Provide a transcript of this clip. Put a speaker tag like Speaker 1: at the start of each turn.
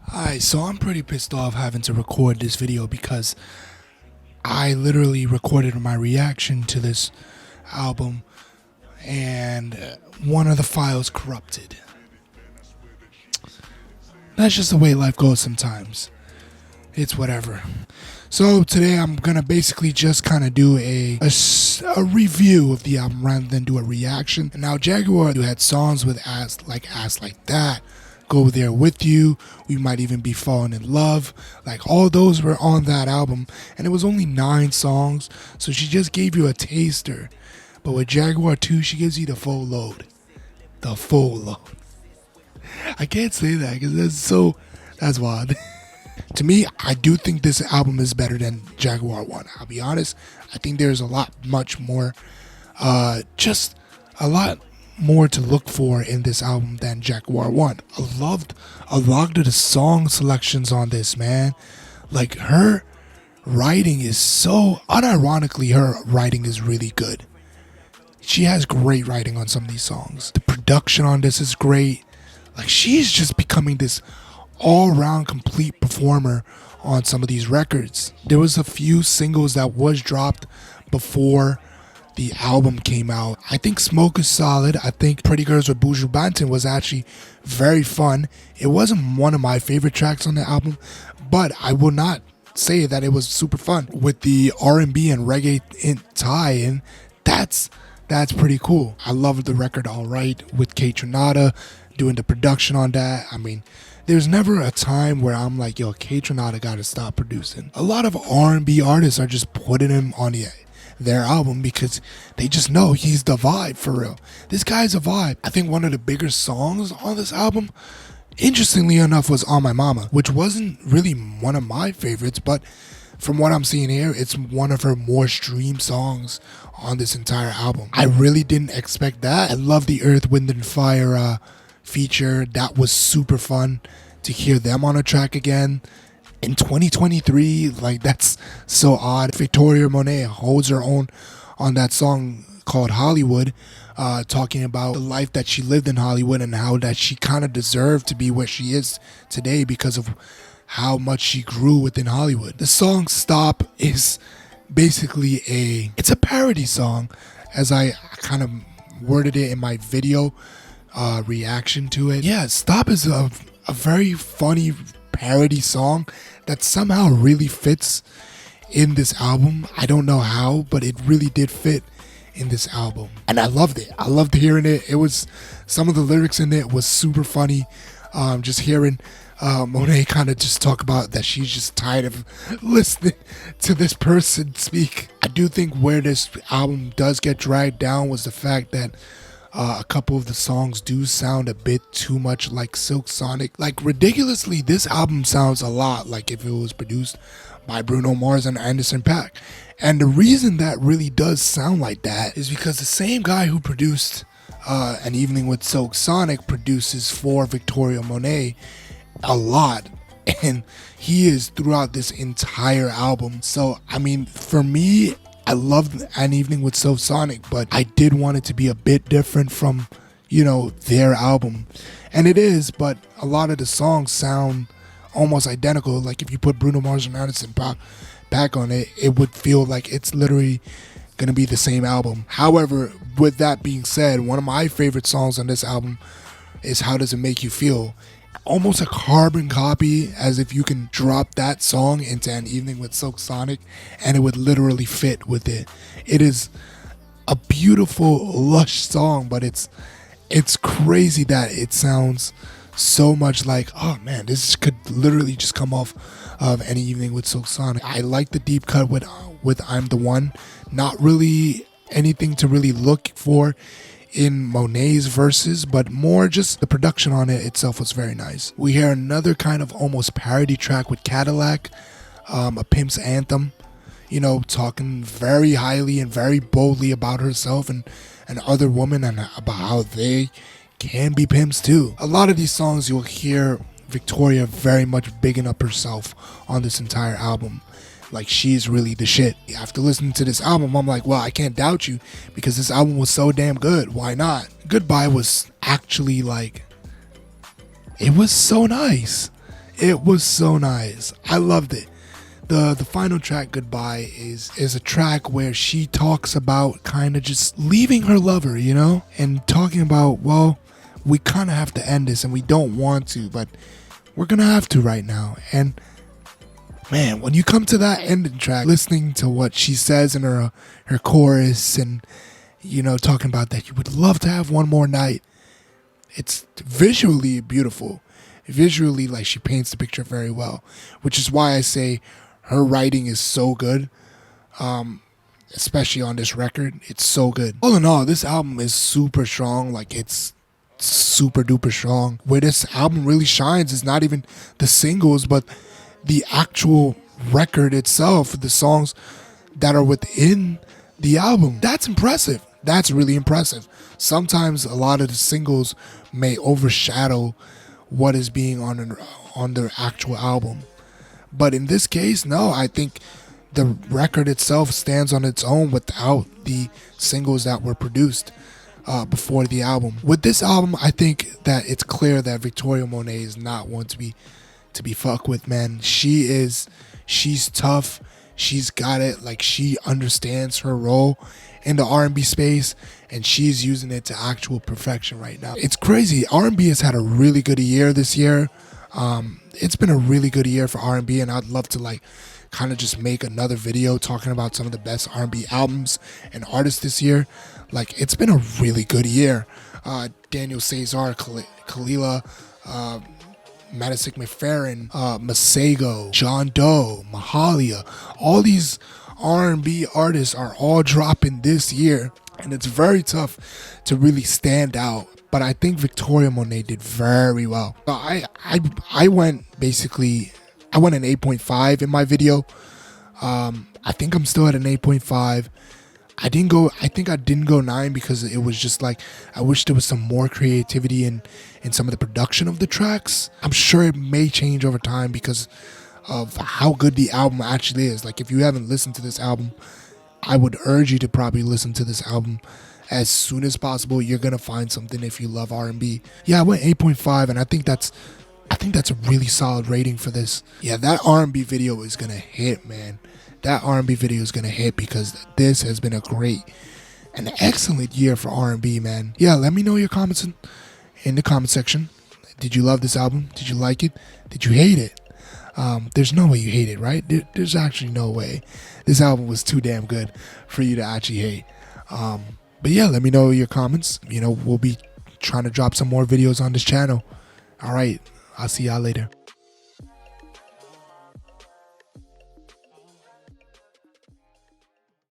Speaker 1: Hi, so I'm pretty pissed off having to record this video because I literally recorded my reaction to this album and one of the files corrupted. That's just the way life goes sometimes. It's whatever. So today I'm gonna basically just kind of do a review of the album rather than do a reaction. And now Jaguar, who had songs with Ass Like That, Go There With You, We Might Even Be Falling in Love, like all those were on that album, and it was only 9 songs, so she just gave you a taster. But with Jaguar 2, she gives you the full load. The full load. I can't say that because that's wild. To me, I do think this album is better than Jaguar 1. I'll be honest. I think there's much more, just a lot more to look for in this album than Jaguar 1. I loved a lot of the song selections on this, man. Like, her writing is so, unironically, her writing is really good. She has great writing on some of these songs. The production on this is great. Like, she's just becoming this all-round complete performer on some of these records. There was a few singles that was dropped before the album came out. I think Smoke is solid. I think Pretty Girls with Buju Banton was actually very fun. It wasn't one of my favorite tracks on the album, but I will not say that it was super fun. With the R&B and reggae tie-in, that's pretty cool. I love the record Alright with K Tronada doing the production on that. I mean, there's never a time where I'm like, yo, K Tronada gotta stop producing. A lot of R&B artists are just putting him on their album because they just know he's the vibe for real. This guy's a vibe. I think one of the bigger songs on this album, interestingly enough, was On My Mama, which wasn't really one of my favorites, but from what I'm seeing here, it's one of her more streamed songs on this entire album. I really didn't expect that. I love the Earth, Wind and Fire feature. That was super fun to hear them on a track again in 2023. Like, that's so odd. Victoria Monet holds her own on that song called Hollywood, talking about the life that she lived in Hollywood and how that she kind of deserved to be where she is today because of how much she grew within Hollywood. The song Stop is basically it's a parody song, as I kind of worded it in my video reaction to it. Yeah, Stop is a very funny parody song that somehow really fits in this album. I don't know how, but it really did fit in this album, and I loved it. I loved hearing it. It was, some of the lyrics in it was super funny. Just hearing Monet kind of just talk about that she's just tired of listening to this person speak. I do think where this album does get dragged down was the fact that a couple of the songs do sound a bit too much like Silk Sonic. Like, ridiculously, this album sounds a lot like if it was produced by Bruno Mars and Anderson .Paak. And the reason that really does sound like that is because the same guy who produced An Evening with Silk Sonic produces for Victoria Monet a lot, and he is throughout this entire album. So I mean, for me, I loved An Evening with Silk Sonic, but I did want it to be a bit different from, their album. And it is, but a lot of the songs sound almost identical. Like, if you put Bruno Mars and Anderson .Paak on it, it would feel like it's literally gonna be the same album. However, with that being said, one of my favorite songs on this album is How Does It Make You Feel? Almost a carbon copy, as if you can drop that song into An Evening with Silk Sonic and it would literally fit with it. It is a beautiful, lush song, but it's crazy that it sounds so much like, oh man, this could literally just come off of An Evening with Silk Sonic. I like the deep cut with I'm the One. Not really anything to really look for in Monet's verses, but more just the production on it itself was very nice. We hear another kind of almost parody track with Cadillac, a pimp's anthem, talking very highly and very boldly about herself and other women and about how they can be pimps too. A lot of these songs you'll hear Victoria very much bigging up herself on this entire album. Like, she's really the shit. After listening to this album, I'm like, well, I can't doubt you because this album was so damn good. Why not? Goodbye was actually like, it was so nice. It was so nice. I loved it. The final track, Goodbye, is a track where she talks about kind of just leaving her lover, you know, and talking about, well, we kind of have to end this and we don't want to, but we're gonna have to right now. And man, when you come to that ending track, listening to what she says in her chorus, and you know, talking about that you would love to have one more night, it's visually beautiful. Visually, like, she paints the picture very well, which is why I say her writing is so good, especially on this record. It's so good. All in all, this album is super strong. Like, it's super duper strong. Where this album really shines is not even the singles, but the actual record itself, the songs that are within the album. That's impressive. That's really impressive. Sometimes a lot of the singles may overshadow what is being on their actual album. But in this case, no, I think the record itself stands on its own without the singles that were produced before the album. With this album, I think that it's clear that Victoria Monet is not one to be fucked with, man. She's tough. She's got it. Like, she understands her role in the R&B space, and she's using it to actual perfection right now. It's crazy. R&B has had a really good year this year. It's been a really good year for R&B, and I'd love to like kind of just make another video talking about some of the best R&B albums and artists this year. Like, it's been a really good year. Daniel Caesar, Kalila, Madison McFerrin, Masego, John Doe, Mahalia, all these R&B artists are all dropping this year, and it's very tough to really stand out. But I think Victoria Monet did very well. I went an 8.5 in my video. I think I'm still at an 8.5. I think I didn't go 9 because it was just like, I wish there was some more creativity in some of the production of the tracks. I'm sure it may change over time because of how good the album actually is. Like, if you haven't listened to this album, I would urge you to probably listen to this album as soon as possible. You're gonna find something if you love R&B. Yeah, I went 8.5, and I think that's a really solid rating for this. Yeah, that R&B video is gonna hit, man. That R&B video is gonna hit because this has been an excellent year for R&B, man. Yeah, let me know your comments in the comment section. Did you love this album? Did you like it? Did you hate it? There's no way you hate it, right? There's actually no way. This album was too damn good for you to actually hate. But yeah, let me know your comments. You know, we'll be trying to drop some more videos on this channel. All right, I'll see y'all later.